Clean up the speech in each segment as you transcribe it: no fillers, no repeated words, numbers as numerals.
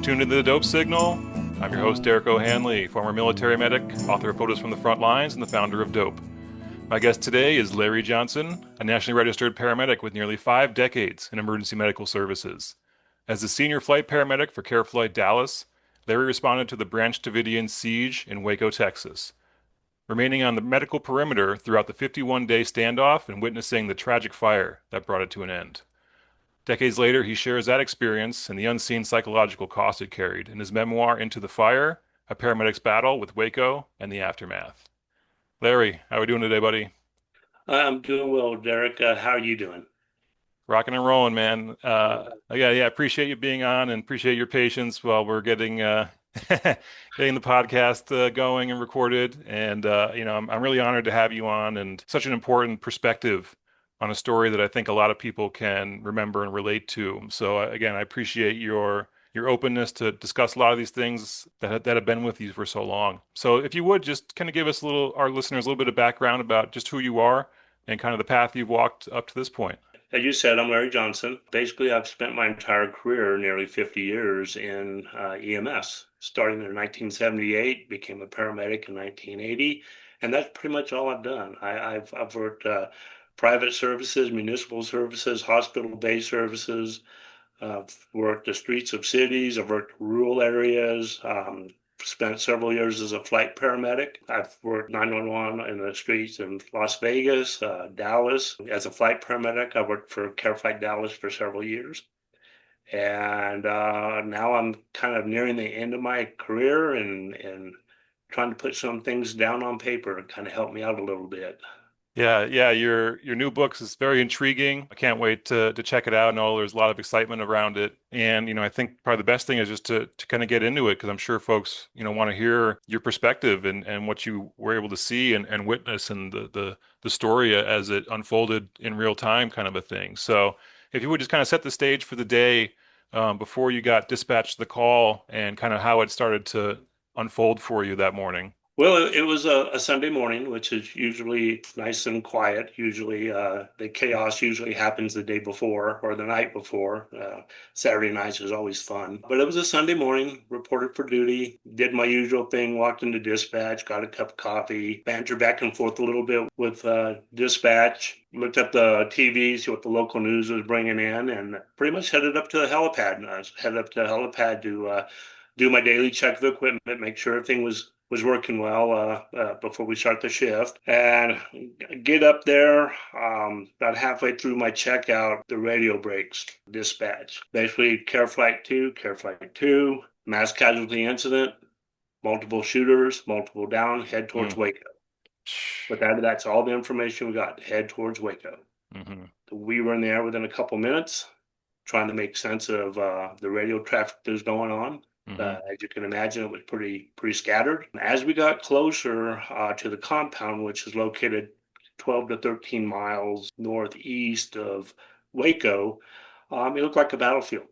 tuned into the DOHP Signal. I'm your host, Derek Hanley, former military medic, author of Photos from the Front Lines, and the founder of DOHP. My guest today is Larry Johnson, a nationally registered paramedic with nearly 5 decades in emergency medical services. As the senior flight paramedic for Care Flight Dallas, Larry responded to the Branch Davidian siege in Waco, Texas, remaining on the medical perimeter throughout the 51-day standoff and witnessing the tragic fire that brought it to an end. Decades later, he shares that experience and the unseen psychological cost it carried in his memoir, Into the Fire, A Paramedic's Battle with Waco and the Aftermath. Larry, how are we doing today, buddy? I'm doing well, Derek. How are you doing? Rocking and rolling, man. Uh, Yeah. Appreciate you being on and appreciate your patience while we're getting getting the podcast going and recorded. And I'm really honored to have you on and such an important perspective on a story that I think a lot of people can remember and relate to. So again, I appreciate your openness to discuss a lot of these things that have been with you for so long. So if you would just kind of give us our listeners a little bit of background about just who you are and kind of the path you've walked up to this point. as you said, I'm Larry Johnson. Basically, I've spent my entire career, nearly 50 years, in EMS. Starting in 1978, became a paramedic in 1980, and that's pretty much all I've done. I've worked private services, municipal services, hospital-based services. I've worked the streets of cities. I've worked rural areas. Spent several years as a flight paramedic. I've worked 911 in the streets in Las Vegas, Dallas. As a flight paramedic, I worked for Care Flight Dallas for several years. And now I'm kind of nearing the end of my career and trying to put some things down on paper to kind of help me out a little bit. Yeah. Your new books is very intriguing. I can't wait to check it out. I know there's a lot of excitement around it, and I think probably the best thing is just to kind of get into it because I'm sure folks want to hear your perspective and what you were able to see and witness and the story as it unfolded in real time, kind of a thing. So if you would just kind of set the stage for the day before you got dispatched to the call and kind of how it started to unfold for you that morning. Well, it was a Sunday morning, which is usually nice and quiet. Usually, the chaos usually happens the day before or the night before. Saturday nights is always fun. But it was a Sunday morning, reported for duty, did my usual thing, walked into dispatch, got a cup of coffee, bantered back and forth a little bit with dispatch, looked up the TV, see what the local news was bringing in, and pretty much headed up to the helipad. And I was headed up to the helipad to do my daily check of equipment, make sure everything was working well before we start the shift. And get up there, about halfway through my checkout, the radio breaks, dispatch. Basically, Care Flight 2, mass casualty incident, multiple shooters, multiple down, head towards Mm. Waco. But that's all the information we got, head towards Waco. Mm-hmm. We were in the air within a couple minutes, trying to make sense of the radio traffic that was going on. Mm-hmm. As you can imagine, it was pretty scattered. As we got closer to the compound, which is located 12 to 13 miles northeast of Waco, it looked like a battlefield.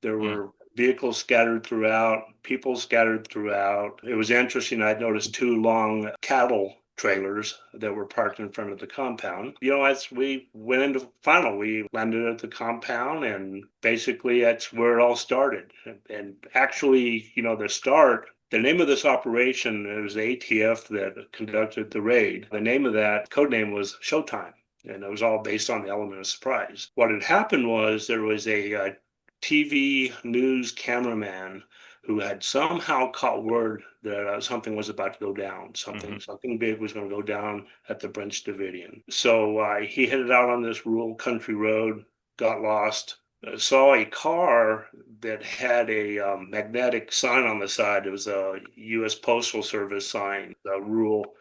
There Mm. were vehicles scattered throughout, people scattered throughout. It was interesting. I'd noticed two long cattle trailers that were parked in front of the compound. As we went into final, we landed at the compound, and basically that's where it all started. And actually, the name of this operation, it was the ATF that conducted the raid. The name of that code name was Showtime, and it was all based on the element of surprise. What had happened was there was a TV news cameraman who had somehow caught word that something was about to go down. Mm-hmm. Something big was going to go down at the Branch Davidian. So he headed out on this rural country road, got lost, saw a car that had a magnetic sign on the side. It was a U.S. Postal Service sign, a rural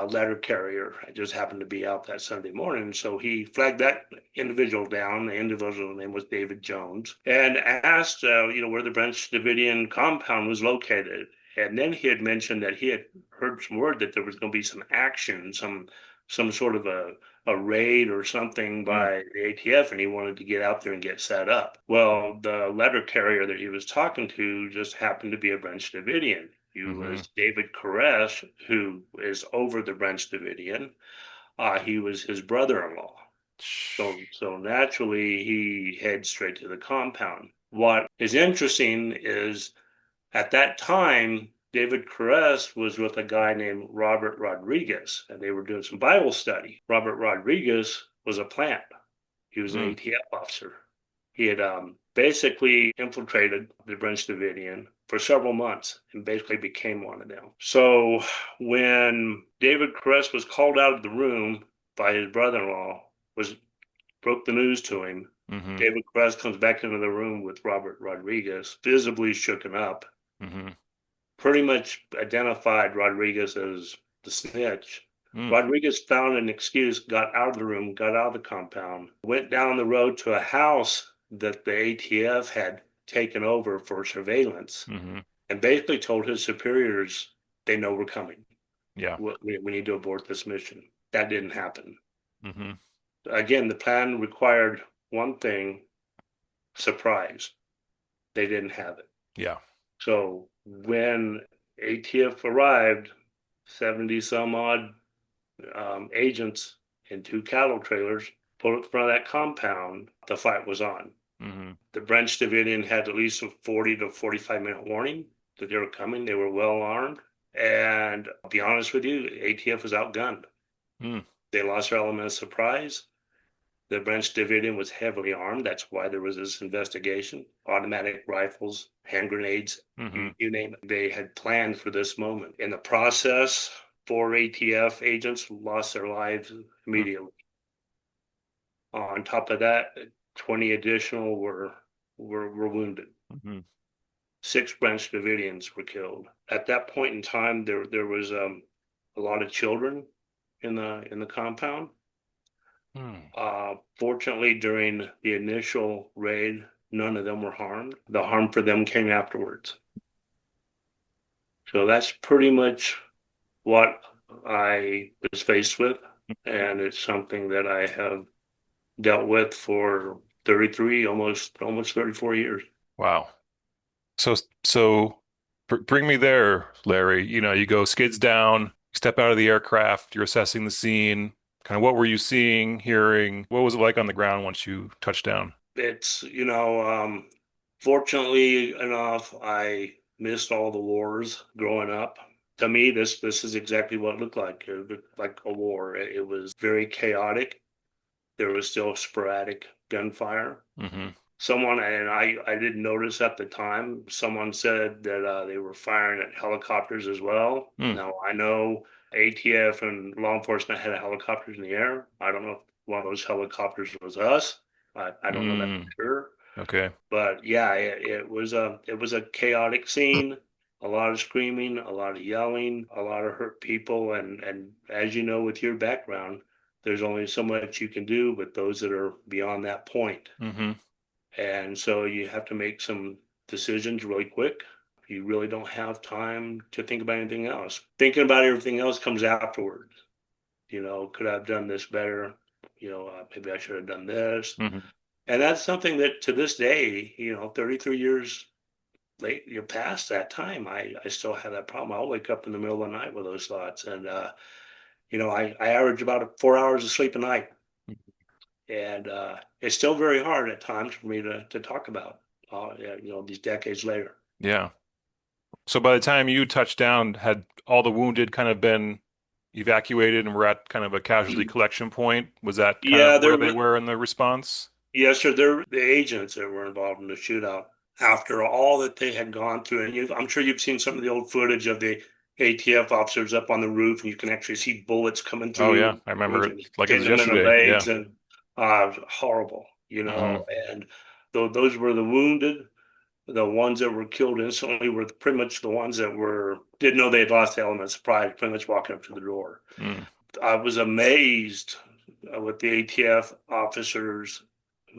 letter carrier. I just happened to be out that Sunday morning. So he flagged that individual down. The individual name was David Jones, and asked, where the Branch Davidian compound was located. And then he had mentioned that he had heard some word that there was going to be some action, some sort of a raid or something Mm. by the ATF, and he wanted to get out there and get set up. Well, the letter carrier that he was talking to just happened to be a Branch Davidian. He Mm-hmm. was David Koresh, who is over the Branch Davidian. He was his brother-in-law. So naturally, he heads straight to the compound. What is interesting is at that time, David Caress was with a guy named Robert Rodriguez, and they were doing some Bible study. Robert Rodriguez was a plant. He was an Mm. ATF officer. He had basically infiltrated the Branch Davidian for several months and basically became one of them. So when David Caress was called out of the room by his brother-in-law, was broke the news to him. Mm-hmm. David Caress comes back into the room with Robert Rodriguez, visibly shooken up, Mm-hmm. pretty much identified Rodriguez as the snitch. Mm. Rodriguez found an excuse, got out of the room, got out of the compound, went down the road to a house that the ATF had taken over for surveillance, Mm-hmm. and basically told his superiors, they know we're coming. Yeah. We need to abort this mission. That didn't happen. Mm-hmm. Again, the plan required one thing: surprise. They didn't have it. Yeah. So when ATF arrived, 70 some odd agents in two cattle trailers pulled up in front of that compound, the fight was on. Mm-hmm. The Branch Davidian had at least a 40 to 45-minute warning that they were coming. They were well armed. And I'll be honest with you, ATF was outgunned. Mm. They lost their element of surprise. The Branch Davidian was heavily armed. That's why there was this investigation. Automatic rifles, hand grenades, Mm-hmm. you name it. They had planned for this moment. In the process, 4 ATF agents lost their lives immediately. On top of that, 20 additional were wounded. Mm-hmm. 6 Branch Davidians were killed. At that point in time, there was a lot of children in the compound. Mm. Fortunately, during the initial raid, none of them were harmed. The harm for them came afterwards. So that's pretty much what I was faced with. And it's something that I have dealt with for 33, almost 34 years. Wow. So, bring me there, Larry. You know, you go skids down, step out of the aircraft, you're assessing the scene. Kind of what were you seeing, hearing? What was it like on the ground once you touched down? It's, fortunately enough, I missed all the wars growing up. To me, this is exactly what it looked like. It looked like a war. It was very chaotic. There was still sporadic gunfire. Mm-hmm. Someone, and I didn't notice at the time, someone said that they were firing at helicopters as well. Mm. Now, I know ATF and law enforcement had helicopters in the air. I don't know if one of those helicopters was us. I don't know that Mm. for sure. Okay. But yeah, it was a chaotic scene, a lot of screaming, a lot of yelling, a lot of hurt people, and as you know, with your background, there's only so much you can do with those that are beyond that point. Mm-hmm. And so you have to make some decisions really quick. You really don't have time to think about anything else. Thinking about everything else comes afterwards. Could I have done this better? Maybe I should have done this. Mm-hmm. And that's something that to this day, 33 years late, past that time, I still have that problem. I'll wake up in the middle of the night with those thoughts. And, I average about 4 hours of sleep a night. And it's still very hard at times for me to talk about, yeah, these decades later. Yeah. So by the time you touched down, had all the wounded kind of been evacuated and were at kind of a casualty collection point? Was that kind Yeah, of where they were in the response? yes, sir. They're the agents that were involved in the shootout. After all that they had gone through, and I'm sure you've seen some of the old footage of the ATF officers up on the roof, and you can actually see bullets coming Oh yeah, through I the roof remember it and like it hitting was them in the yesterday. Yeah. legs, and horrible, Hmm. And those were the wounded. The ones that were killed instantly were pretty much the ones that didn't know they had lost the element of surprise, pretty much walking up to the door. Mm. I was amazed with the ATF officers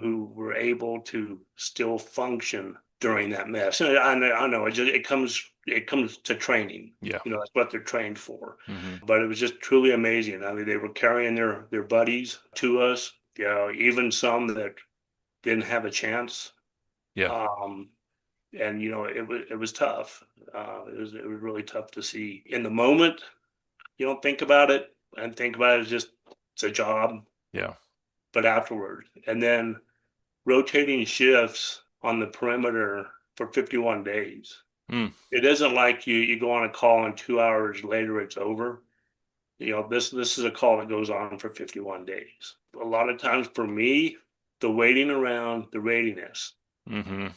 who were able to still function during that mess. And I know it comes to training. Yeah. That's what they're trained for. Hmm. But it was just truly amazing. I mean, they were carrying their buddies to us. Even some that didn't have a chance. Yeah. Um, and it was tough. It was really tough to see in the moment. You don't think about it and think about it as just it's a job, Yeah. but afterward, and then rotating shifts. on the perimeter for 51 days. Mm. It isn't like you go on a call and 2 hours later it's over. This is a call that goes on for 51 days. A lot of times for me, the waiting around, the readiness, Mm-hmm.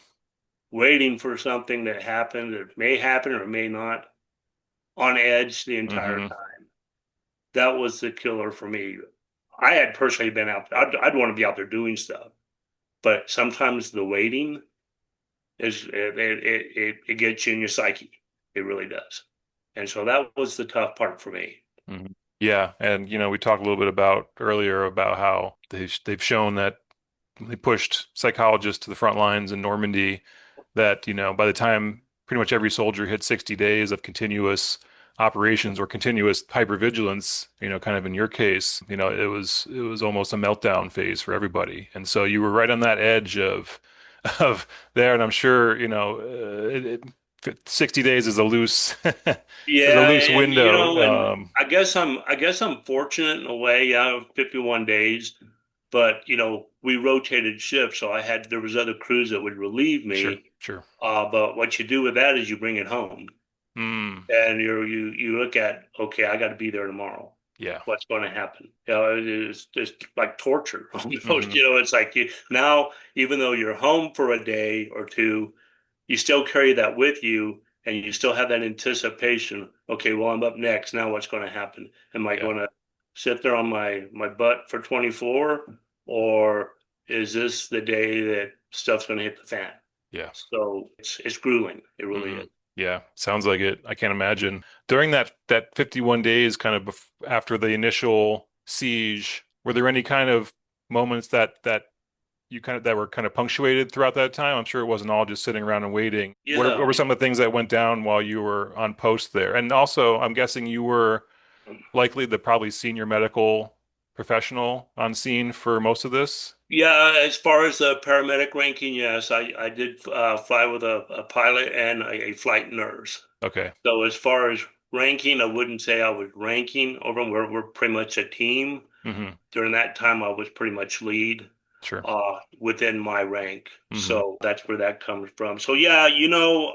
waiting for something that happened, it may happen or it may not, on edge the entire Mm-hmm. time. That was the killer for me. I had personally been out. I'd want to be out there doing stuff, but sometimes the waiting it gets you in your psyche. It really does. And so that was the tough part for me. Mm-hmm. Yeah, and we talked a little bit about earlier about how they've shown that they pushed psychologists to the front lines in Normandy, that by the time pretty much every soldier hit 60 days of continuous operations or continuous hypervigilance, kind of in your case, it was almost a meltdown phase for everybody. And so you were right on that edge of there, and I'm sure, 60 days is a loose is a Yeah, loose and window. and I guess I'm fortunate in a way. Yeah, 51 days, but we rotated shifts, so there was other crews that would relieve Sure, me. sure. But what you do with that is you bring it home, Mm, and you look at, okay, I got to be there tomorrow. yeah. What's going to happen? It's just like torture almost. Hmm. It's like now, even though you're home for a day or two, you still carry that with you, and you still have that anticipation. Okay, well, I'm up next. Now what's going to happen? Am I Yeah, going to sit there on my butt for 24, or is this the day that stuff's going to hit the fan? yeah. So it's grueling. It really Hmm. is. Yeah, sounds like it. I can't imagine. During that 51 days kind of after the initial siege, were there any kind of moments that you kind of that were kind of punctuated throughout that time? I'm sure it wasn't all just sitting around and waiting. What Yeah. were some of the things that went down while you were on post there? And also, I'm guessing you were likely the probably senior medical professional on scene for most of this. Yeah, as far as the paramedic ranking, yes, I did fly with a pilot and a flight nurse. Okay. So as far as ranking, I wouldn't say I was ranking over them. We're pretty much a team. Hmm. During that time, I was pretty much lead Sure. within my rank. Hmm. So that's where that comes from. So yeah,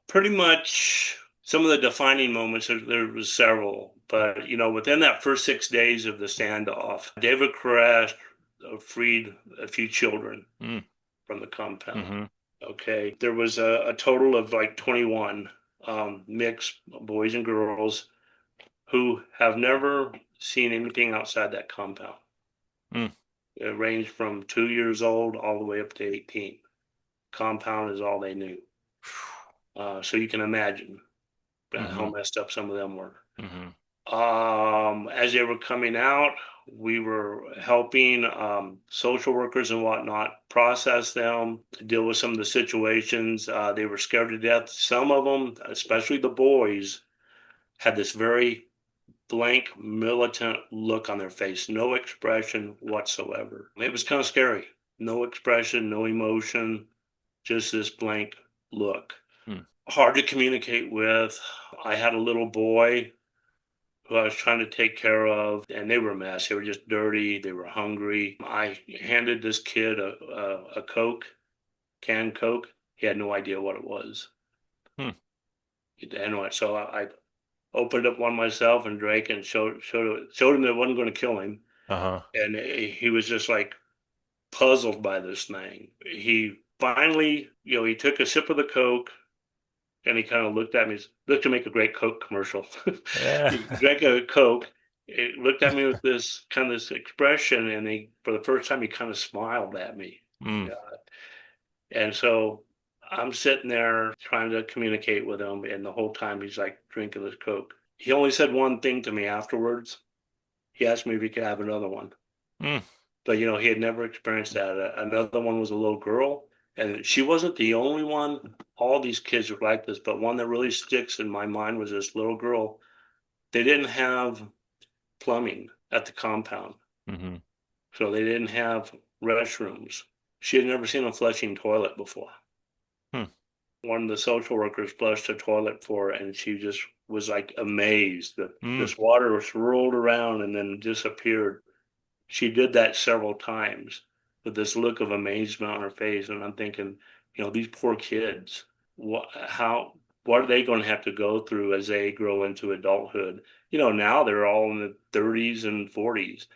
pretty much some of the defining moments, there was several, but within that first 6 days of the standoff, David Koresh freed a few children Mm. from the compound. Hmm. Okay. There was a total of like 21 mixed boys and girls who have never seen anything outside that compound. Mm. It ranged from 2 years old all the way up to 18. Compound is all they knew. So you can imagine how Hmm. messed up some of them were. Hmm. As they were coming out, we were helping social workers and whatnot process them, deal with some of the situations. They were scared to death. Some of them, especially the boys, had this very blank, militant look on their face, no expression whatsoever. It was kind of scary. No expression, no emotion, just this blank look. Mm. Hard to communicate with. I had a little boy who I was trying to take care of, and they were a mess. They were just dirty. They were hungry. I handed this kid a Coke, canned Coke. He had no idea what it was. Hmm. Anyway, so I opened up one myself and drank and showed him that it wasn't going to kill him. Uh-huh. And he was just like puzzled by this thing. He finally, he took a sip of the Coke and he kind of looked at me. Looked to make a great Coke commercial. Yeah. He drank a Coke. It looked at me with this kind of this expression, and for the first time, he kind of smiled at me. Mm. Yeah. And so I'm sitting there trying to communicate with him, and the whole time he's like drinking this Coke. He only said one thing to me afterwards. He asked me if he could have another one. Mm. But he had never experienced that. Another one was a little girl, and she wasn't the only one. All these kids were like this, but one that really sticks in my mind was this little girl. They didn't have plumbing at the compound, Hmm. so they didn't have restrooms. She had never seen a flushing toilet before. Hmm. One of the social workers flushed a toilet for her, and she just was like amazed that Mm. this water swirled around and then disappeared. She did that several times with this look of amazement on her face. And I'm thinking, these poor kids, what are they going to have to go through as they grow into adulthood? Now they're all in the 30s and 40s.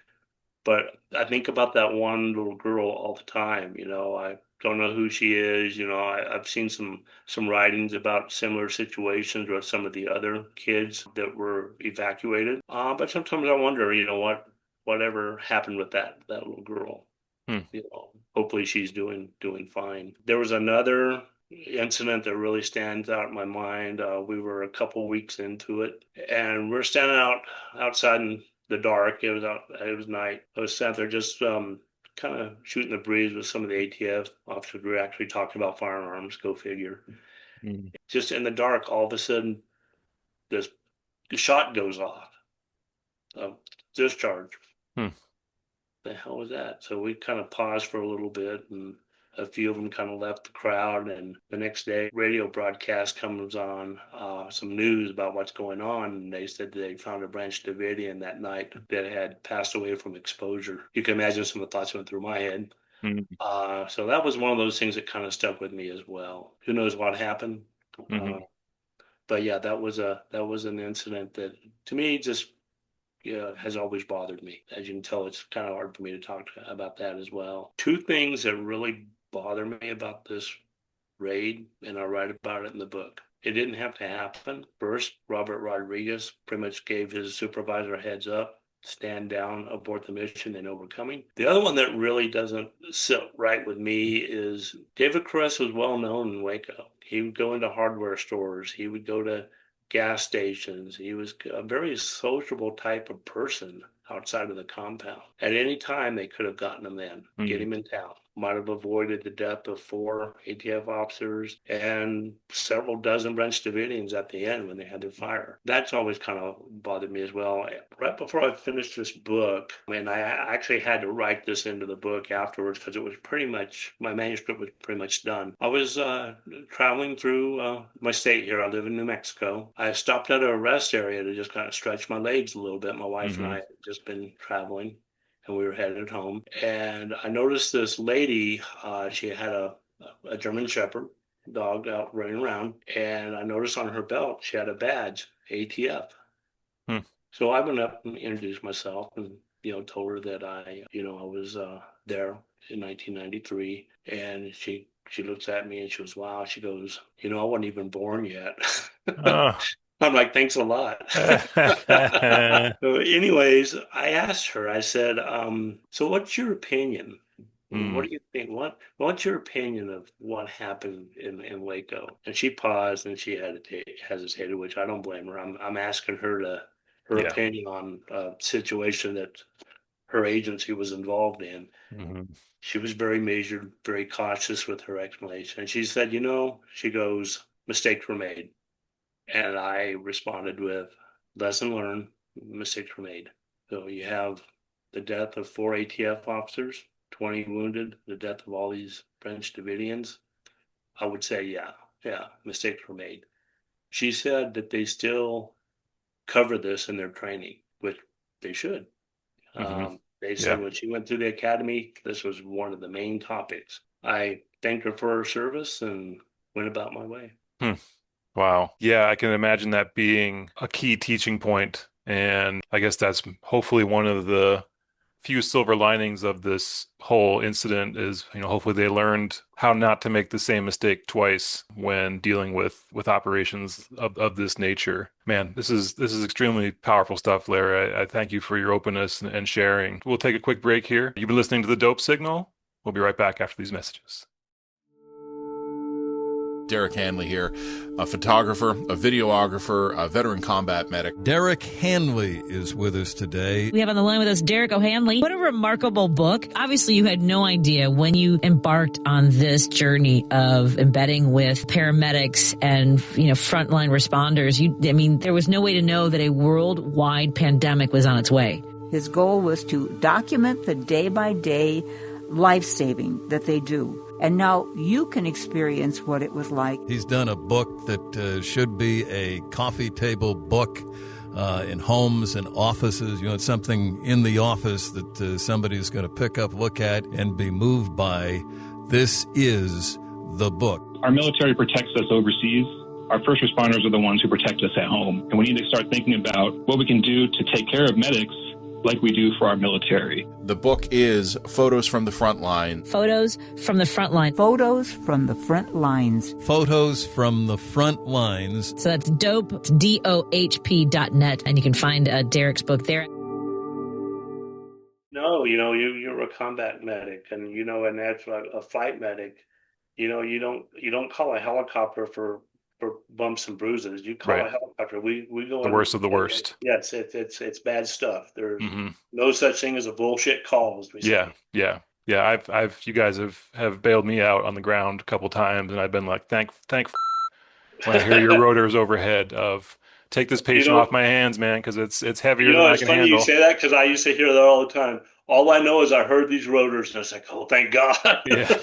But I think about that one little girl all the time. I don't know who she is. I've seen some writings about similar situations with some of the other kids that were evacuated. But sometimes I wonder, whatever happened with that little girl. Hmm. Hopefully she's doing fine. There was another incident that really stands out in my mind. We were a couple weeks into it, and we're standing outside in the dark. It was night. I was sat there just kind of shooting the breeze with some of the ATF officers. We were actually talking about firearms. Go figure. Just in the dark, all of a sudden, this shot goes off. Discharge. The hell was that? So we kind of paused for a little bit, and a few of them kind of left the crowd. And the next day, radio broadcast comes on, some news about what's going on. And they said they found a Branch Davidian that night that had passed away from exposure. You can imagine some of the thoughts went through my head. So that was one of those things that kind of stuck with me as well. Who knows what happened? But yeah, that was an incident that to me just has always bothered me. As you can tell, it's kind of hard for me to talk about that as well. Two things that really bother me about this raid, and I write about it in the book. It didn't have to happen. First, Robert Rodriguez pretty much gave his supervisor a heads up, stand down, abort the mission, and overcoming. The other one that really doesn't sit right with me is David Caress was well known in Waco. He would go into hardware stores. He would go to gas stations. He was a very sociable type of person outside of the compound. At any time, they could have gotten him in, get him in town. Might have avoided the death of 4 ATF officers and several dozen Branch Davidians at the end when they had their fire. That's always kind of bothered me as well. Right before I finished this book, and I actually had to write this into the book afterwards because it was pretty much, my manuscript was pretty much done. I was traveling through my state here. I live in New Mexico. I stopped at a rest area to just kind of stretch my legs a little bit. My wife and I had just been traveling, and we were headed home. And I noticed this lady, she had a German Shepherd dog out running around. And I noticed on her belt, she had a badge, ATF. So I went up and introduced myself and, told her that I was there in 1993. And she looks at me and she goes, wow, she goes, I wasn't even born yet. I'm like, thanks a lot. So anyways, I asked her, I said, so what's your opinion? What do you think? What's your opinion of what happened in Waco? And she paused and she hesitated, which I don't blame her. I'm asking her her opinion on a situation that her agency was involved in. She was very measured, very cautious with her explanation. And she said, she goes, mistakes were made. And I responded with, lesson learned, mistakes were made. So you have the death of 4 ATF officers, 20 wounded, the death of all these Branch Davidians. I would say, yeah, mistakes were made. She said that they still cover this in their training, which they should. They said when she went through the academy, this was one of the main topics. I thanked her for her service and went about my way. Wow. Yeah, I can imagine that being a key teaching point. And I guess that's hopefully one of the few silver linings of this whole incident is, hopefully they learned how not to make the same mistake twice when dealing with operations of this nature. Man, this is extremely powerful stuff, Larry. I thank you for your openness and sharing. We'll take a quick break here. You've been listening to the DOHP Signal. We'll be right back after these messages. Derek Hanley here, a photographer, a videographer, a veteran combat medic. Derek Hanley is with us today. We have on the line with us Derek O'Hanley. What a remarkable book. Obviously, you had no idea when you embarked on this journey of embedding with paramedics and, frontline responders. There was no way to know that a worldwide pandemic was on its way. His goal was to document the day-by-day life-saving that they do. And now you can experience what it was like. He's done a book that should be a coffee table book in homes and offices. It's something in the office that somebody's going to pick up, look at, and be moved by. This is the book. Our military protects us overseas. Our first responders are the ones who protect us at home. And we need to start thinking about what we can do to take care of medics like we do for our military. The book is Photos from the Front Line. Photos from the front line. Photos from the front lines. Photos from the front lines. So that's dope. It's DOHP.net. And you can find Derek's book there. No, you're a combat medic, and and that's a fight medic. You don't call a helicopter for bumps and bruises. You call Right. a helicopter. We go The in- worst of the worst. Yeah, it's bad stuff. There's no such thing as a bullshit call, as we say. Yeah. I've you guys have bailed me out on the ground a couple times, and I've been like, thank when I hear your rotors overhead of take this patient off my hands, man, because it's heavier than I It's can funny handle. you say that because I used to hear that all the time. All I know is I heard these rotors, and it's like, oh, thank God. Yeah,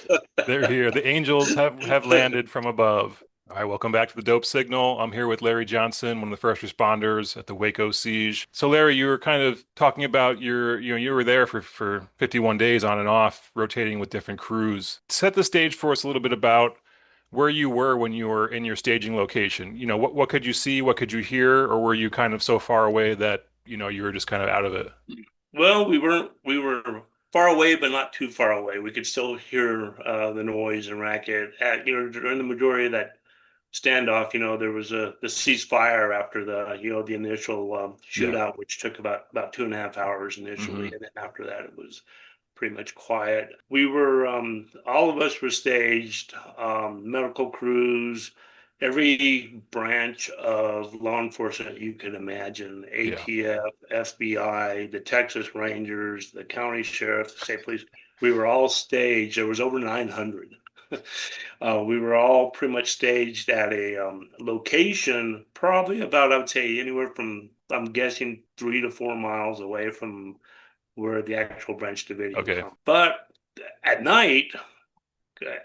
they're here. The angels have landed from above. All right, welcome back to the Dope Signal. I'm here with Larry Johnson, one of the first responders at the Waco siege. So, Larry, you were kind of talking about you were there for 51 days on and off, rotating with different crews. Set the stage for us a little bit about where you were when you were in your staging location. What could you see? What could you hear? Or were you kind of so far away that, you were just kind of out of it? Well, we were far away, but not too far away. We could still hear the noise and racket. During the majority of that standoff, there was the ceasefire after the initial shootout, which took about 2.5 hours initially, and then after that it was pretty much quiet. We were all of us were staged, medical crews, every branch of law enforcement you could imagine, ATF, FBI, the Texas Rangers, the county sheriff, the state police. We were all staged. There was over 900. We were all pretty much staged at a location, probably about, I would say, anywhere from, I'm guessing, 3 to 4 miles away from where the actual Branch Davidian. Okay. But at night,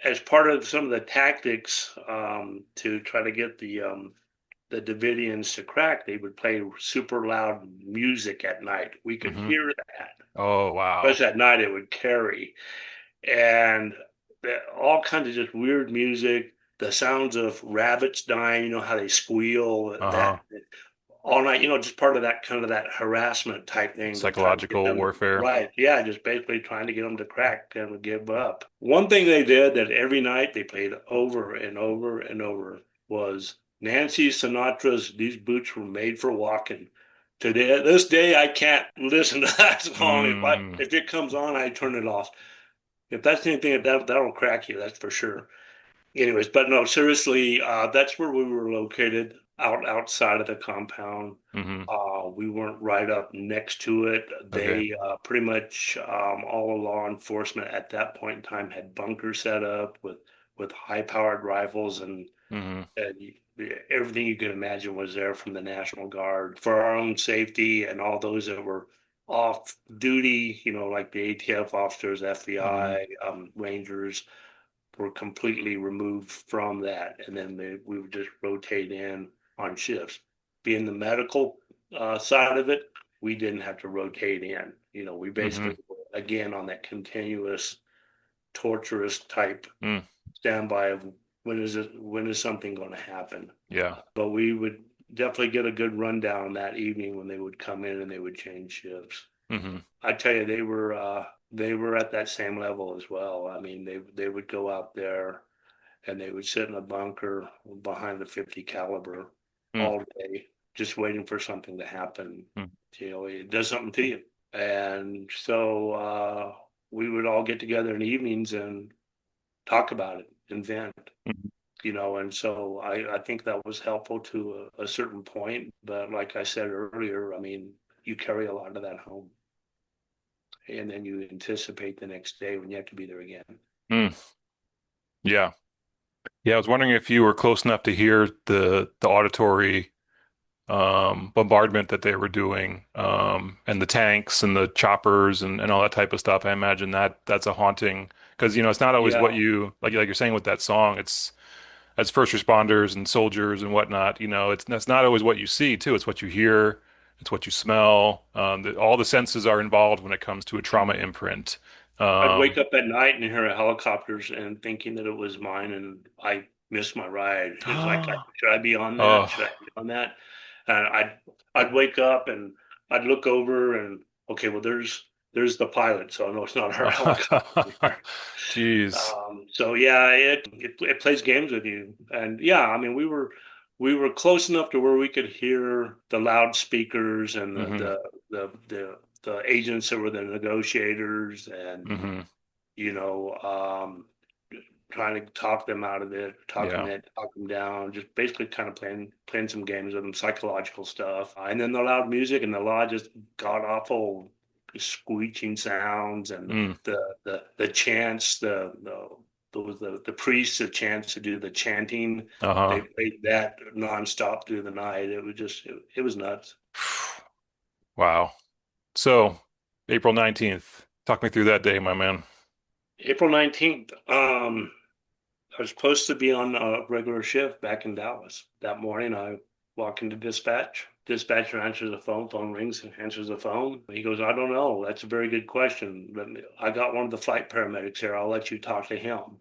as part of some of the tactics to try to get the Davidians to crack, they would play super loud music at night. We could hear that. Oh, wow. Especially at night, it would carry. And all kinds of just weird music, the sounds of rabbits dying, how they squeal, that all night, just part of that kind of that harassment type thing. Psychological warfare. Right. Yeah. Just basically trying to get them to crack and give up. One thing they did that every night they played over and over and over was Nancy Sinatra's "These Boots Were Made for Walking." Today, this day, I can't listen to that song. If it comes on, I turn it off. If that's anything, that'll crack you, that's for sure. Anyways, but no, seriously, that's where we were located, outside of the compound. We weren't right up next to it. They pretty much all law enforcement at that point in time had bunkers set up with high-powered rifles and everything you can imagine was there from the National Guard for our own safety, and all those that were off duty, like the ATF officers, FBI, Rangers, were completely removed from that. And then we would just rotate in on shifts. Being the medical side of it, we didn't have to rotate in. We basically, again, on that continuous, torturous type standby of when is something going to happen? Yeah. But we would definitely get a good rundown that evening when they would come in and they would change shifts. I tell you, they were at that same level as well. I mean, they would go out there and they would sit in a bunker behind the 50 caliber all day, just waiting for something to happen. It does something to you. And so we would all get together in the evenings and talk about it and vent. And so I think that was helpful to a certain point. But like I said earlier, I mean, you carry a lot of that home. And then you anticipate the next day when you have to be there again. Yeah. I was wondering if you were close enough to hear the auditory bombardment that they were doing, and the tanks and the choppers and all that type of stuff. I imagine that's a haunting, because it's not always what you like you're saying with that song. It's as first responders and soldiers and whatnot, that's not always what you see too. It's what you hear, it's what you smell. All the senses are involved when it comes to a trauma imprint. I'd wake Um, up at night and hear helicopters and thinking that it was mine, and I missed my ride. It's like, should I be on that? Should I oh, be on that? And I'd wake up and I'd look over and okay, well there's the pilot, so I know it's not our helicopter. jeez. So yeah, it plays games with you, and yeah, I mean we were close enough to where we could hear the loudspeakers and Hmm. the agents that were the negotiators, and Hmm. you know, trying to talk them out of it, Yeah. talk them down, just basically kind of playing some games with them, psychological stuff, and then the loud music and the loud, just god awful screeching sounds, and Mm. the chants, the priests, the chants to do the chanting. They Uh-huh. played that nonstop through the night. It was just it was nuts. Wow. So, April 19th. Talk me through that day, my man. April 19th. I was supposed to be on a regular shift back in Dallas. That morning, I walk into dispatch. Dispatcher answers the phone. Phone rings and answers the phone. He goes, "I don't know. That's a very good question. I got one of the flight paramedics here. I'll let you talk to him."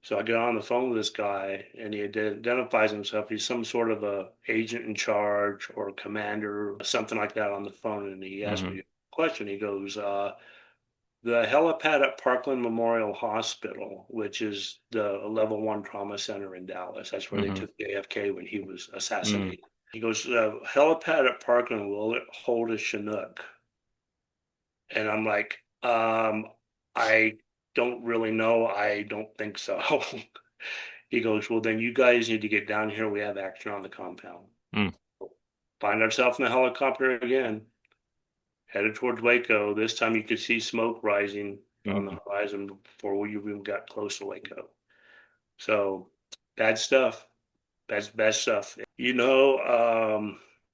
So I get on the phone with this guy, and he identifies himself. He's some sort of a agent in charge or a commander, something like that, on the phone. And he asked Hmm. me a question. He goes, the helipad at Parkland Memorial Hospital, which is the level 1 trauma center in Dallas. That's where they Hmm. took JFK when he was Mm. assassinated. He goes, helipad at Parkland, will it hold a Chinook? And I'm like, I don't really know. I don't think so. He goes, well, then you guys need to get down here. We have action on the compound. Mm. Find ourselves in the helicopter again, headed towards Waco. This time you could see smoke rising on the Mm. horizon before we even got close to Waco. So bad stuff. Bad stuff. A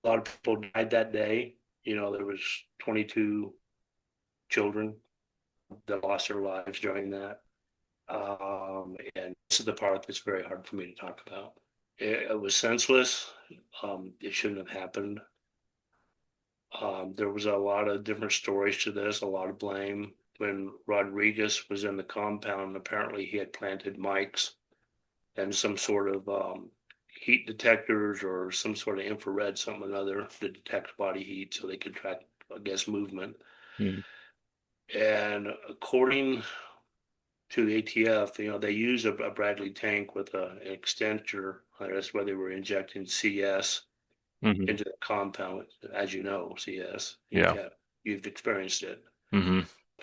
lot of people died that day. There was 22 children that lost their lives during that. And this is the part that's very hard for me to talk about. It was senseless. It shouldn't have happened. There was a lot of different stories to this, a lot of blame. When Rodriguez was in the compound, apparently he had planted mics and some sort of heat detectors or some sort of infrared, something or another, to detect body heat so they could track, I guess, movement. Mm. And according to the ATF, they use a Bradley tank with an extender. That's why they were injecting CS Hmm. into the compound. As you know, CS, Yeah. you've experienced it. Hmm.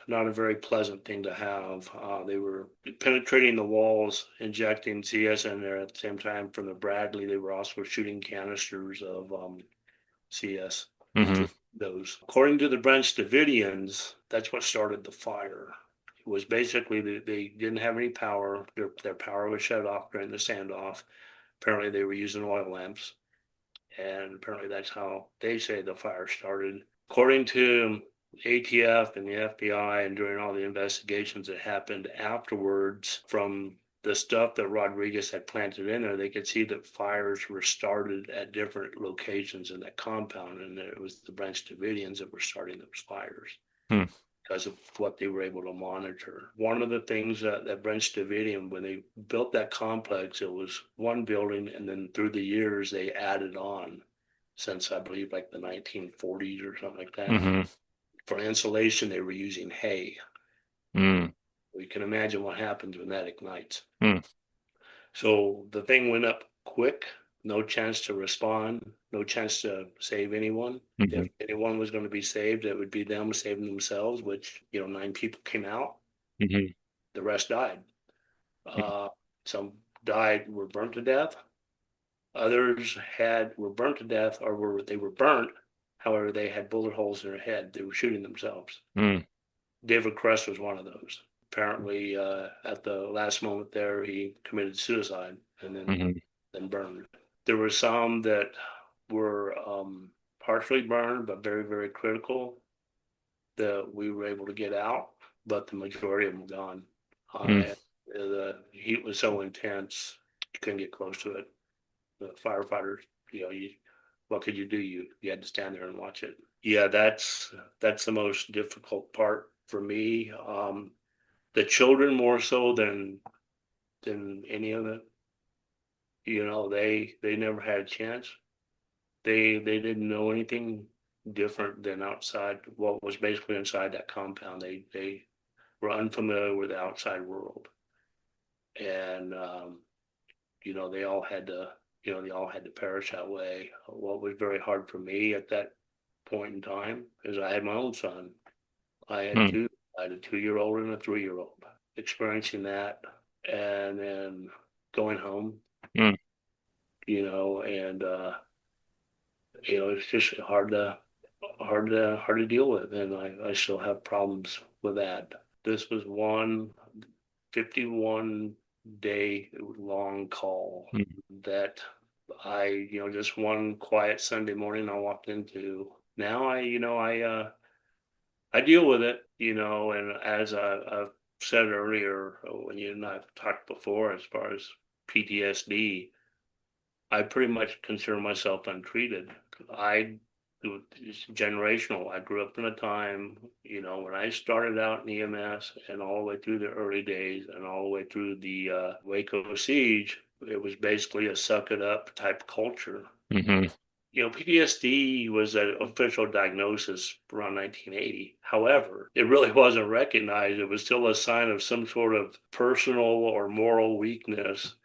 Not a very pleasant thing to have. They were penetrating the walls, injecting CS in there at the same time. From the Bradley, they were also shooting canisters of CS Hmm. into those. According to the Branch Davidians, that's what started the fire. It was basically they didn't have any power. Their power was shut off during the standoff. Apparently, they were using oil lamps, and apparently that's how they say the fire started. According to ATF and the FBI, and during all the investigations that happened afterwards, from the stuff that Rodriguez had planted in there, they could see that fires were started at different locations in that compound, and it was the Branch Davidians that were starting those fires Mm. because of what they were able to monitor. One of the things that Branch Davidian, when they built that complex, it was one building, and then through the years they added on, since I believe like the 1940s or something like that. Hmm. For insulation, they were using hay. Mm. You can imagine what happens when that ignites. Mm. So the thing went up quick, no chance to respond, no chance to save anyone. Hmm. If anyone was going to be saved, it would be them saving themselves, which, 9 people came out, Hmm. the rest died. Some died, were burnt to death. Others were burnt to death, or they were burnt. However, they had bullet holes in their head. They were shooting themselves. Mm. David Kress was one of those. Apparently, at the last moment there, he committed suicide and Hmm. then burned. There were some that were partially burned, but very, very critical, that we were able to get out, but the majority of them gone. Mm. The heat was so intense, you couldn't get close to it. The firefighters, what could you do? You had to stand there and watch it. Yeah, that's the most difficult part for me. The children more so than any of it. You know, they never had a chance. They didn't know anything different than outside what was basically inside that compound. They were unfamiliar with the outside world, and you know, they all had to perish that way. What was very hard for me at that point in time is I had my own son. I had two. I had a 2-year-old and a 3-year-old. Experiencing that, and then going home, you know, and you know, it's just hard to deal with, and I still have problems with that. This was one 51-day long call that you know, just one quiet Sunday morning I walked into. Now I deal with it, you know, and as I've said earlier, when you and I've talked before, as far as PTSD, I pretty much consider myself untreated. It's generational. I grew up in a time, you know, when I started out in EMS and all the way through the early days and all the way through the Waco siege, it was basically a suck it up type culture. You know, PTSD was an official diagnosis around 1980. However, it really wasn't recognized. It was still a sign of some sort of personal or moral weakness.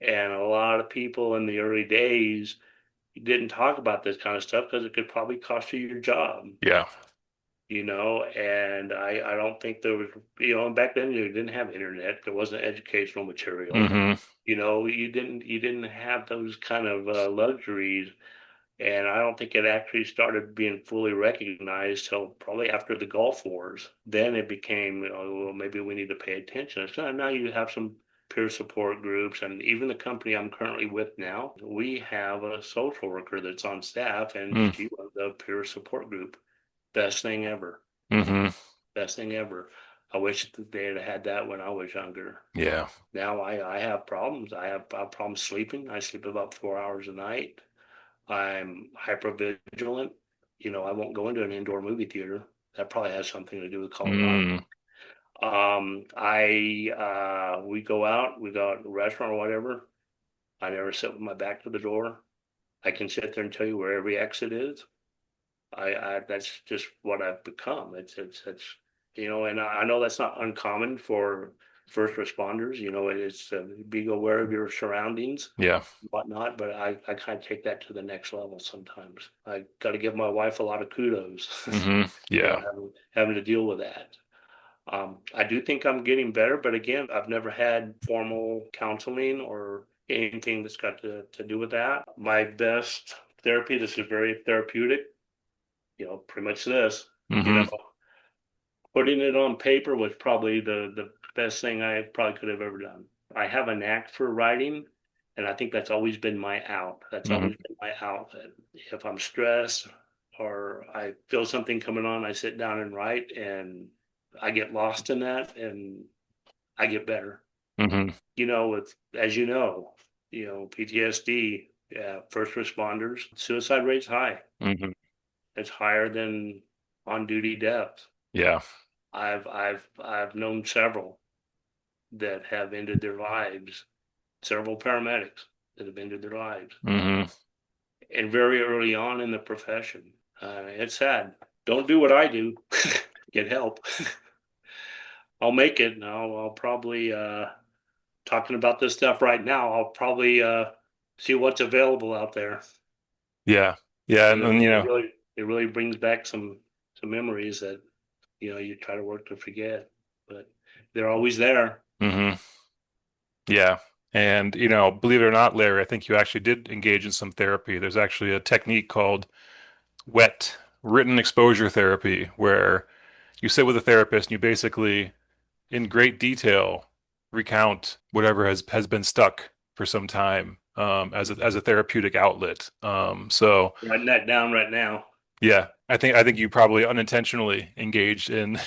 And a lot of people in the early days didn't talk about this kind of stuff because it could probably cost you your job. Yeah. You know, and I don't think there was, you know, back then you didn't have internet. There wasn't educational material. You know, you didn't have those kind of luxuries. And I don't think it actually started being fully recognized till probably after the Gulf Wars. Then it became, you know, well, maybe we need to pay attention. So now you have some peer support groups, and even the company I'm currently with now, we have a social worker that's on staff, and she was the peer support group. Best thing ever. Best thing ever. I wish that they had that when I was younger. Yeah. Now I have problems. I have problems sleeping. I sleep about 4 hours a night. I'm hyper vigilant. You know, I won't go into an indoor movie theater. That probably has something to do with Colorado. We go out to a restaurant or whatever. I never sit with my back to the door. I can sit there and tell you where every exit is. That's just what I've become. It's you know, and I know that's not uncommon for first responders. You know, it's be aware of your surroundings, whatnot. But I kind of take that to the next level sometimes. I got to give my wife a lot of kudos. You know, having to deal with that. I do think I'm getting better, but again, I've never had formal counseling or anything that's got to do with that. My best therapy, this is very therapeutic, you know, pretty much this, you know, putting it on paper was probably the best thing I probably could have ever done. I have a knack for writing, and I think that's always been my out. That's always been my outlet. If I'm stressed or I feel something coming on, I sit down and write, and I get lost in that, and I get better. You know, as you know, PTSD, first responders, suicide rate's high. It's higher than on-duty deaths. Yeah. I've known several that have ended their lives, several paramedics that have ended their lives, and very early on in the profession. It's sad. Don't do what I do. Get help. I'll make it. And I'll probably talking about this stuff right now. I'll probably see what's available out there. Yeah. And you know, it really brings back some memories that, you know, you try to work to forget, but they're always there. Yeah. And, you know, believe it or not, Larry, I think you actually did engage in some therapy. There's actually a technique called WET, written exposure therapy, where you sit with a therapist and you basically, in great detail, recount whatever has been stuck for some time, as a therapeutic outlet. So writing that down right now. Yeah, I think you probably unintentionally engaged in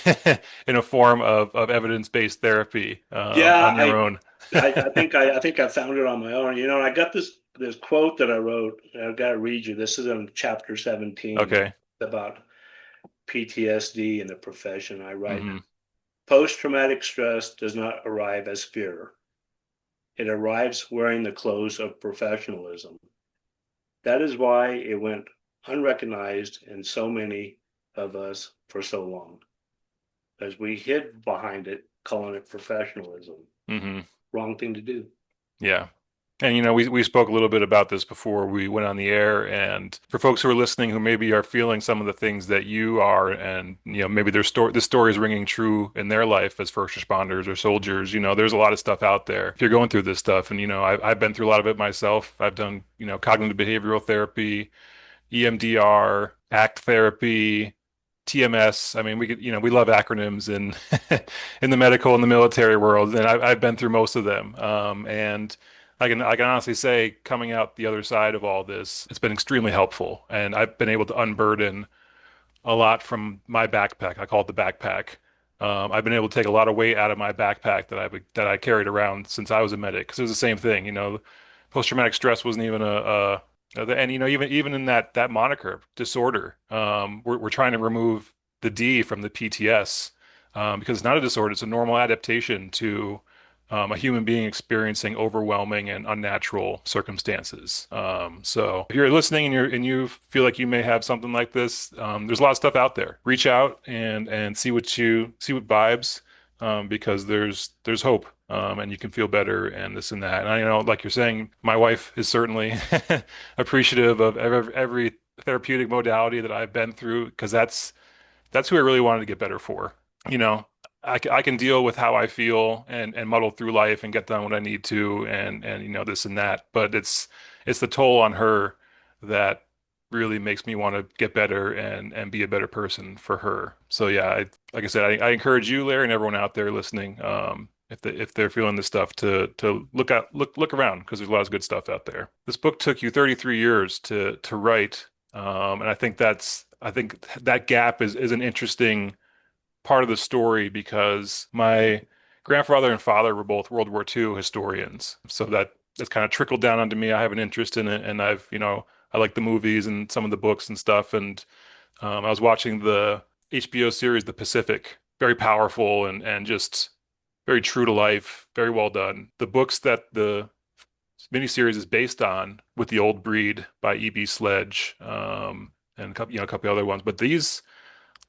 in a form of evidence-based therapy on your own. I think I found it on my own. You know, I got this quote that I wrote. I've got to read you. This is in chapter 17. Okay. About PTSD in the profession, I write, Mm-hmm. post-traumatic stress does not arrive as fear. It arrives wearing the clothes of professionalism. That is why it went unrecognized in so many of us for so long, as we hid behind it, calling it professionalism. Mm-hmm. Wrong thing to do. Yeah. And we spoke a little bit about this before we went on the air. And for folks who are listening who maybe are feeling some of the things that you are, and maybe this story is ringing true in their life as first responders or soldiers, there's a lot of stuff out there. If you're going through this stuff, and I've been through a lot of it myself. I've done cognitive behavioral therapy, EMDR, ACT therapy, TMS. I mean, we love acronyms in in the medical and the military world, and I've been through most of them. And I can honestly say, coming out the other side of all this, it's been extremely helpful, and I've been able to unburden a lot from my backpack. I call it the backpack. I've been able to take a lot of weight out of my backpack that I carried around since I was a medic, because it was the same thing. Post-traumatic stress wasn't even and even in that moniker disorder, we're trying to remove the D from the PTS, because it's not a disorder; it's a normal adaptation to a human being experiencing overwhelming and unnatural circumstances. So if you're listening and you feel like you may have something like this, there's a lot of stuff out there. Reach out and see what vibes, because there's hope. And you can feel better and this and that. And I know, like you're saying, my wife is certainly appreciative of every therapeutic modality that I've been through, because that's who I really wanted to get better for. You know, I can deal with how I feel and muddle through life and get done what I need to, and this and that. But it's the toll on her that really makes me want to get better and be a better person for her. So yeah, like I said, I encourage you, Larry, and everyone out there listening, if they're feeling this stuff, to look around, because there's a lot of good stuff out there. This book took you 33 years to write, and I think that gap is an interesting part of the story, because my grandfather and father were both World War II historians. So that's kind of trickled down onto me. I have an interest in it, and I like the movies and some of the books and stuff. And I was watching the HBO series The Pacific, very powerful and just very true to life, very well done. The books that the miniseries is based on, With the Old Breed by E.B. Sledge, and a couple other ones. But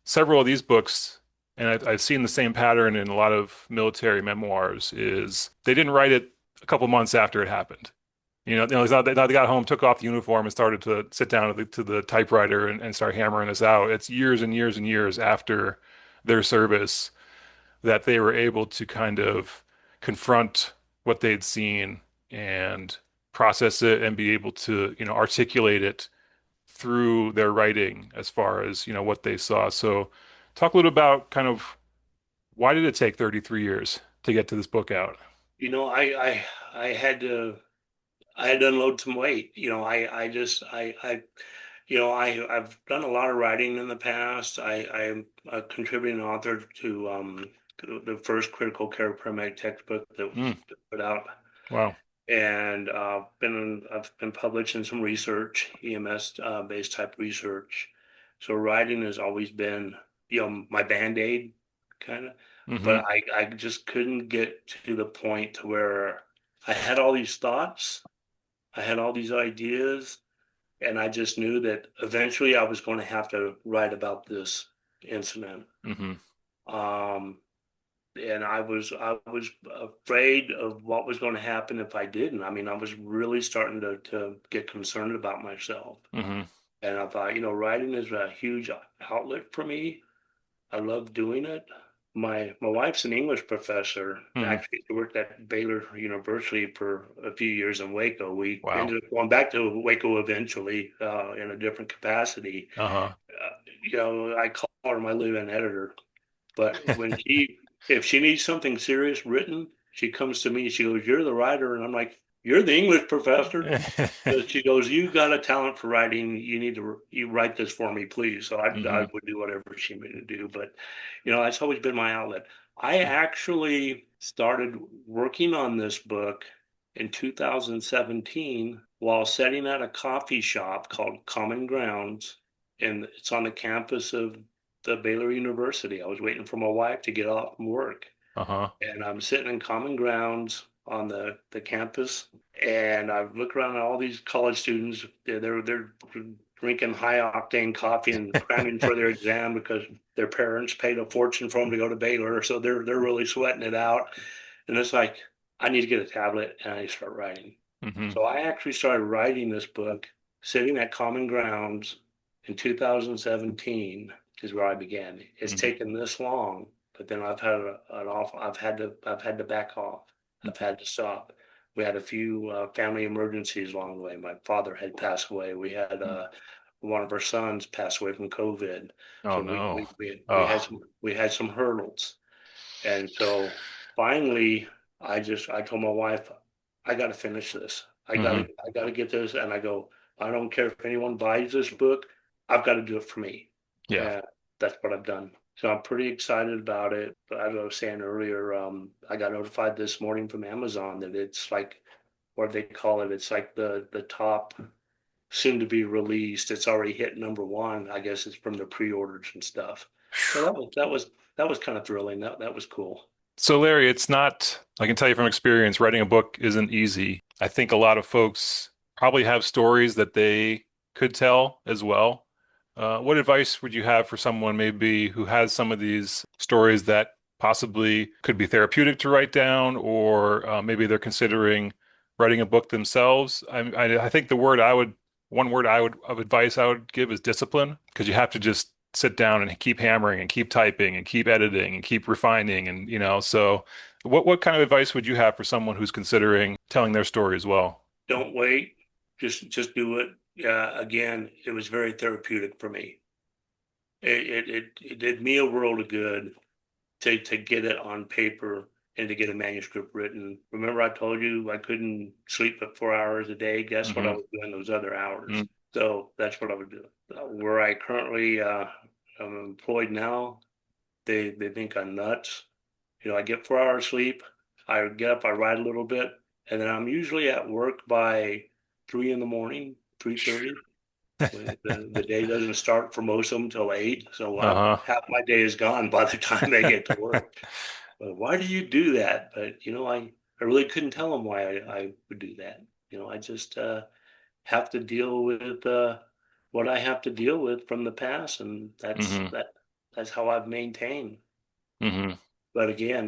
several of these books, and I've seen the same pattern in a lot of military memoirs, is they didn't write it a couple months after it happened. It's not they got home, took off the uniform, and started to sit down to the typewriter and start hammering this out. It's years and years and years after their service that they were able to kind of confront what they'd seen and process it and be able to, articulate it through their writing as far as, what they saw. So talk a little about kind of, why did it take 33 years to get to this book out? I had to unload some weight. I've done a lot of writing in the past. I'm a contributing author to the first critical care paramedic textbook that was put out. Wow. And I've been published in some research, EMS based type research. So writing has always been, my Band-Aid kind of. Mm-hmm. But I just couldn't get to the point to where I had all these thoughts, I had all these ideas, and I just knew that eventually I was going to have to write about this incident. Mm-hmm. And I was afraid of what was going to happen if I didn't. I mean, I was really starting to get concerned about myself. Mm-hmm. And I thought, writing is a huge outlet for me. I love doing it. My wife's an English professor. Mm-hmm. Actually, she worked at Baylor University for a few years in Waco. We Wow. ended up going back to Waco eventually in a different capacity. Uh-huh. I call her my live-in editor. But if she needs something serious written, she comes to me. She goes, "You're the writer," and I'm like, "You're the English professor." So she goes, "You got a talent for writing. You write this for me, please." So I would do whatever she made to do. But that's always been my outlet. I actually started working on this book in 2017 while sitting at a coffee shop called Common Grounds, and it's on the campus of the Baylor University. I was waiting for my wife to get off from work. Uh-huh. And I'm sitting in common grounds on the campus, and I look around at all these college students. They're drinking high octane coffee and cramming for their exam because their parents paid a fortune for them to go to Baylor, so they're really sweating it out. And it's like, I need to get a tablet and I start writing. Mm-hmm. So I actually started writing this book sitting at Common Grounds in 2017 is where I began. It's taken this long, but then I've had I've had to back off. I've had to stop. We had a few family emergencies along the way. My father had passed away. We had one of our sons pass away from COVID. Oh, So no. we had some hurdles. And so finally I told my wife, I got to finish this. I got to get this. And I go, I don't care if anyone buys this book. I've got to do it for me. Yeah. That's what I've done. So I'm pretty excited about it. But as I was saying earlier, I got notified this morning from Amazon that it's like, what do they call it? It's like the top soon to be released. It's already hit #1. I guess it's from the pre-orders and stuff. So that was kind of thrilling. That was cool. So Larry, it's not, I can tell you from experience, writing a book isn't easy. I think a lot of folks probably have stories that they could tell as well. What advice would you have for someone maybe who has some of these stories that possibly could be therapeutic to write down, or maybe they're considering writing a book themselves? I think one word of advice I would give is discipline, because you have to just sit down and keep hammering and keep typing and keep editing and keep refining. And, so what kind of advice would you have for someone who's considering telling their story as well? Don't wait. Just do it. Again, it was very therapeutic for me. It did me a world of good to get it on paper and to get a manuscript written. Remember, I told you I couldn't sleep for 4 hours a day. Guess what I was doing those other hours? So that's what I would do. Where I currently am employed now, they think I'm nuts. I get 4 hours sleep. I get up, I write a little bit, and then I'm usually at work by 3 in the morning, 3:30. The day doesn't start for most of them till 8. So half my day is gone by the time they get to work. But why do you do that? But, I really couldn't tell them why I would do that. I just have to deal with what I have to deal with from the past. And that's how I've maintained. But again,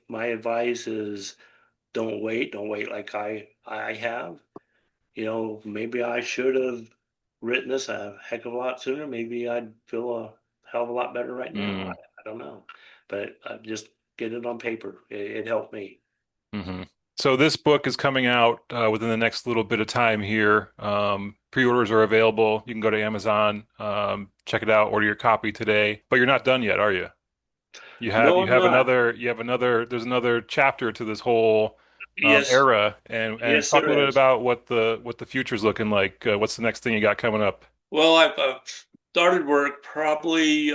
my advice is don't wait like I have. Maybe I should have written this a heck of a lot sooner. Maybe I'd feel a hell of a lot better right now. I don't know, but just get it on paper. It helped me. So this book is coming out within the next little bit of time here. Pre-orders are available. You can go to Amazon, check it out, order your copy today. But you're not done yet, are you? No, I'm not. There's another chapter to this whole Yes, era, and yes, talk a little there bit is. about what the future's looking like. What's the next thing you got coming up? Well, I've started work probably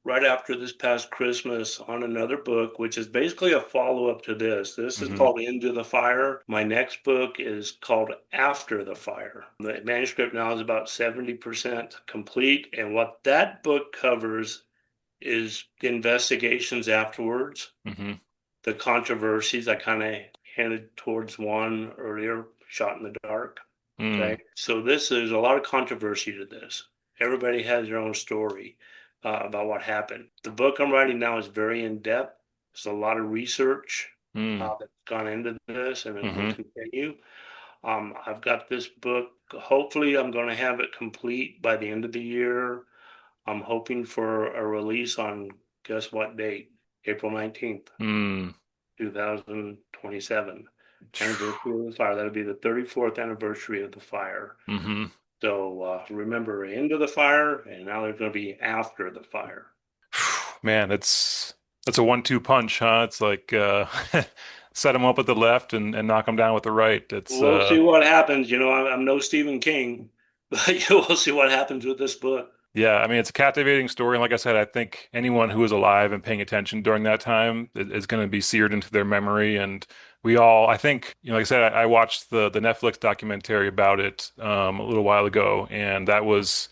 right after this past Christmas on another book, which is basically a follow-up to this. This is called Into the Fire. My next book is called After the Fire. The manuscript now is about 70% complete, and what that book covers is the investigations afterwards, the controversies. I kind of hinted towards one earlier, Shot in the Dark. Okay, so this is a lot of controversy to this. Everybody has their own story about what happened. The book I'm writing now is very in depth. There's a lot of research that's gone into this, and it will continue. I've got this book. Hopefully, I'm going to have it complete by the end of the year. I'm hoping for a release on, guess what date? April 19th, 2027. Anniversary of the fire. That'll be the 34th anniversary of the fire. So remember, Into the Fire, and now there's going to be After the Fire. Man, that's a 1-2 punch, huh? It's like set them up with the left and knock them down with the right. We'll see what happens. I'm no Stephen King, but we'll see what happens with this book. Yeah, I mean, it's a captivating story. And like I said, I think anyone who was alive and paying attention during that time is going to be seared into their memory. And we all, I think, like I said, I watched the Netflix documentary about it a little while ago, and that was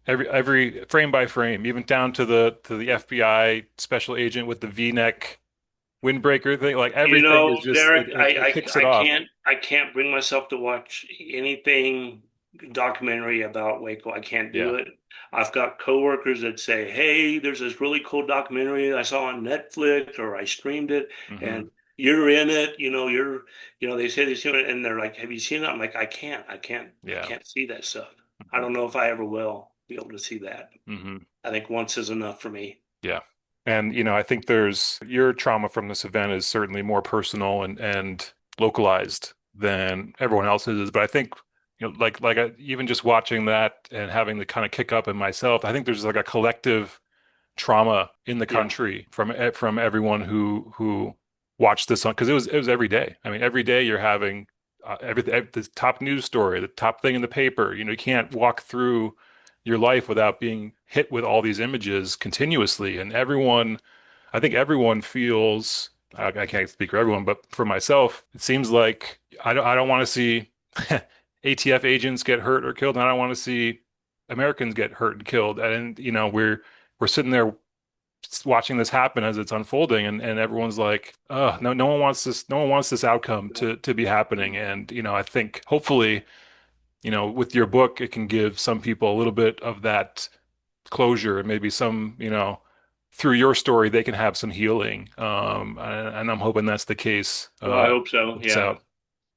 every frame by frame, even down to the FBI special agent with the V-neck windbreaker thing. Like everything is just Derek, it kicks it off. I can't bring myself to watch anything documentary about Waco. I can't do Yeah. it. I've got coworkers that say, "Hey, there's this really cool documentary I saw on Netflix or I streamed it, Hmm. and you're in it. They say this, and they're like, "Have you seen it?" I'm like, I Yeah. can't see that stuff. I don't know if I ever will be able to see that. Hmm. I think once is enough for me. Yeah. And I think there's your trauma from this event is certainly more personal and localized than everyone else's. But I think, even just watching that and having the kind of kick up in myself, I think there's like a collective trauma in the Yeah. country from everyone who watched this on because it was every day. I mean, every day you're having the top news story, the top thing in the paper. You can't walk through your life without being hit with all these images continuously, and I think everyone feels. I can't speak for everyone, but for myself, it seems like I don't want to see ATF agents get hurt or killed, and I don't want to see Americans get hurt and killed. And we're sitting there watching this happen as it's unfolding, and everyone's like, oh, no one wants this, no one wants this outcome to be happening. And I think hopefully, with your book, it can give some people a little bit of that closure, and maybe some, through your story, they can have some healing. And I'm hoping that's the case. Well, I hope so. With this Yeah. out.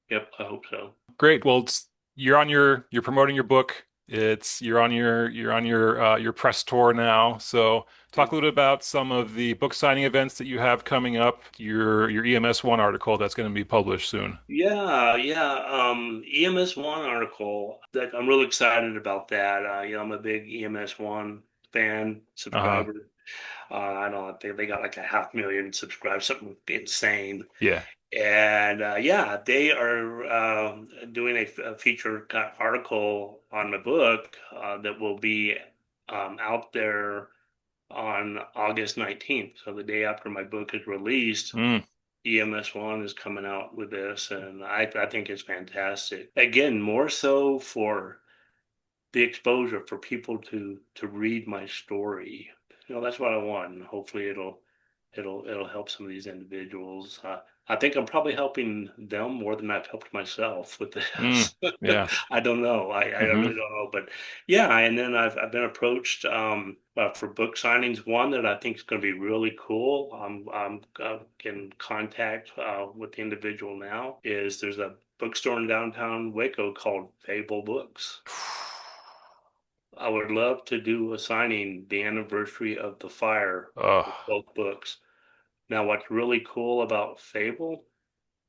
Yep. I hope so. Great. Well, you're promoting your book. You're on your press tour now. So talk a little bit about some of the book signing events that you have coming up. Your EMS1 article that's going to be published soon. Yeah, yeah. EMS1 article that I'm really excited about that. I'm a big EMS1 fan, Uh-huh. subscriber. I don't think they got like 500,000 subscribers, something insane. Yeah. And yeah, they are doing a feature article on my book that will be out there on August 19th. So the day after my book is released, Mm. EMS1 is coming out with this, and I think it's fantastic. Again, more so for the exposure for people to read my story. That's what I want. And hopefully, it'll help some of these individuals. I think I'm probably helping them more than I've helped myself with Mm. this. Yeah. I don't know. I Hmm. really don't know, but yeah. And then I've been approached for book signings. One that I think is going to be really cool. I'm in contact with the individual now. There's a bookstore in downtown Waco called Fable Books. I would love to do a signing the anniversary of the fire Oh. with both books. Now, what's really cool about Fable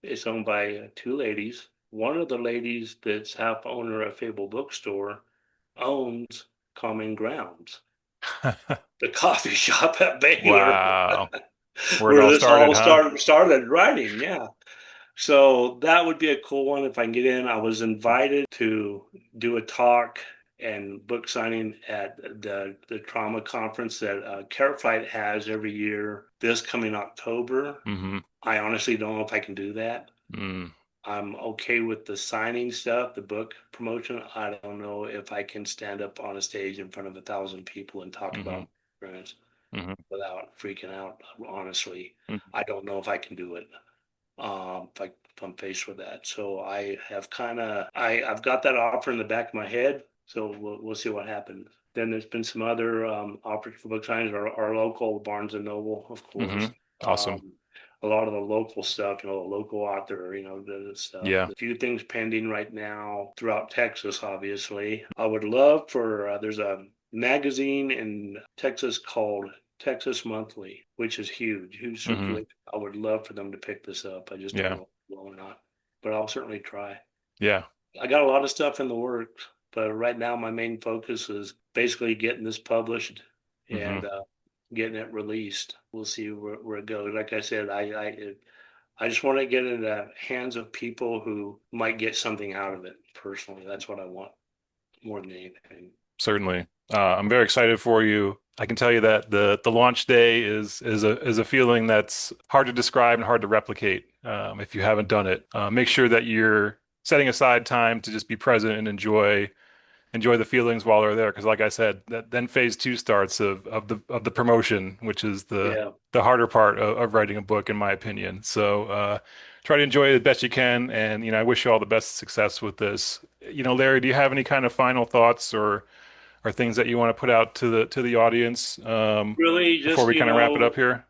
is owned by two ladies. One of the ladies that's half owner of Fable Bookstore owns Common Grounds, the coffee shop at Baylor, Wow. Where it where all this started, all huh? started writing. Yeah. So that would be a cool one if I can get in. I was invited to do a talk and book signing at the trauma conference that Care Fight has every year this coming October. Hmm. I honestly don't know if I can do that. Mm. I'm okay with the signing stuff, the book promotion. I don't know if I can stand up on a stage in front of 1,000 people and talk Hmm. about my experience Hmm. without freaking out. Honestly, Hmm. I don't know if I can do it if I'm faced with that. So I have I've got that offer in the back of my head. So we'll see what happens. Then there's been some other offers for book signings. Our local Barnes and Noble, of Hmm. course. Awesome. A lot of the local stuff, the local author, the stuff. Yeah. A few things pending right now throughout Texas, obviously. I would love for, there's a magazine in Texas called Texas Monthly, which is huge Hmm. circulation. I would love for them to pick this up. I just don't Yeah. know if they will or not, but I'll certainly try. Yeah. I got a lot of stuff in the works, but right now my main focus is basically getting this published Hmm. and getting it released. We'll see where it goes. Like I said, I just want to get it in the hands of people who might get something out of it personally. That's what I want more than anything. Certainly. I'm very excited for you. I can tell you that the launch day is a feeling that's hard to describe and hard to replicate if you haven't done it. Make sure that you're setting aside time to just be present and enjoy enjoy the feelings while they're there. Because like I said, then phase two starts of the promotion, which is Yeah. the harder part of writing a book, in my opinion. So try to enjoy it as best you can. And, I wish you all the best success with this. Larry, do you have any kind of final thoughts or things that you want to put out to the audience Really, before just, we kind of wrap it up here?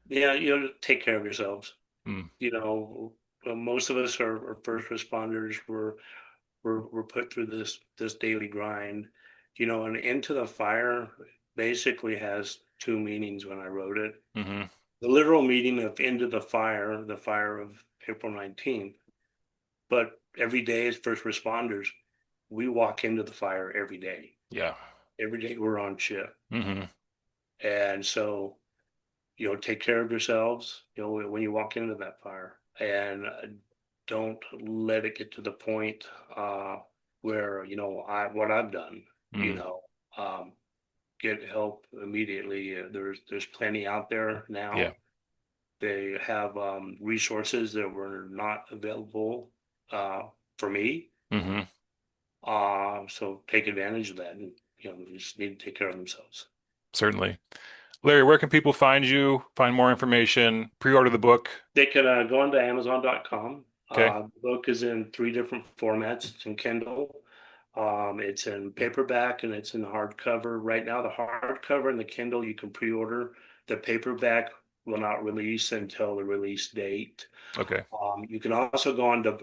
yeah, take care of yourselves. Mm, Most of us are first responders. We're put through this daily grind, and Into the Fire basically has two meanings when I wrote it. hmm The literal meaning of Into the fire of April 19th, but every day as first responders, we walk into the fire every day. Yeah. Every day we're on shift. hmm And so, take care of yourselves, when you walk into that fire, and don't let it get to the point where, what I've done, mm um, get help immediately. There's plenty out there Yeah. now. They have resources that were not available for me. hmm So take advantage of that, and they just need to take care of themselves. Certainly. Larry, where can people find you, find more information, pre-order the book? They can go onto Amazon.com. Okay. The book is in 3 different formats. It's in Kindle, it's in paperback, and it's in hardcover. Right now, the hardcover and the Kindle you can pre-order. The paperback will not release until the release date. Okay. You can also go on to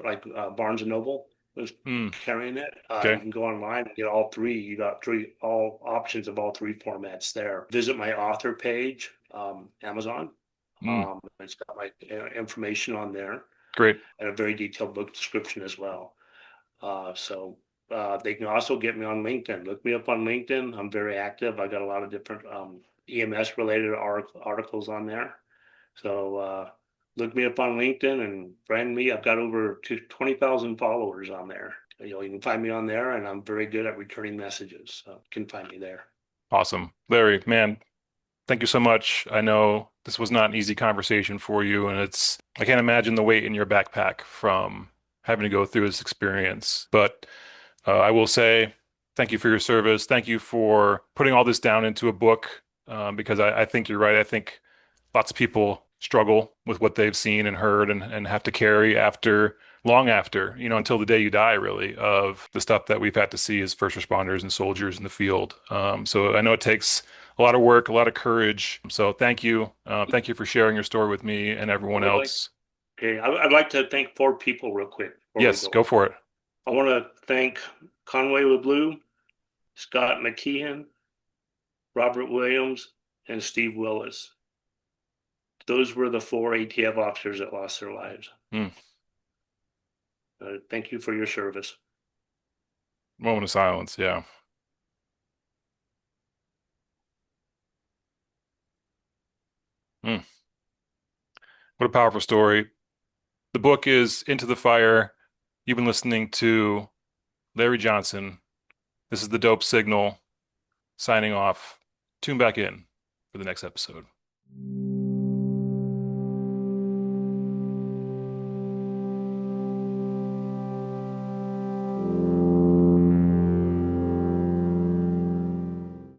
Barnes and Noble is Mm, carrying it. You okay. can go online and get all three. You got all options of all 3 formats there. Visit my author page, Amazon. Mm, It's got my information on there great. and a very detailed book description as well. So they can also get me on LinkedIn. Look me up on LinkedIn. I'm very active. I got a lot of different EMS related articles on there. So look me up on LinkedIn and friend me. I've got over 20,000 followers on there. You can find me on there, and I'm very good at returning messages. So you can find me there. Awesome. Larry, man, thank you so much. I know this was not an easy conversation for you, and I can't imagine the weight in your backpack from having to go through this experience. But I will say thank you for your service. Thank you for putting all this down into a book, because I think you're right. I think lots of people struggle with what they've seen and heard and have to carry long after, until the day you die, really, of the stuff that we've had to see as first responders and soldiers in the field. So I know it takes a lot of work, a lot of courage. So thank you. Thank you for sharing your story with me and everyone else. Okay, I'd like to thank 4 people real quick before we Yes, go. go for it. I want to thank Conway LeBlue, Scott McKeon, Robert Williams, and Steve Willis. Those were the 4 ATF officers that lost their lives. Mm. Thank you for your service. Moment of silence. Yeah. Mm. What a powerful story. The book is Into the Fire. You've been listening to Larry Johnson. This is the DOHP Signal signing off. Tune back in for the next episode.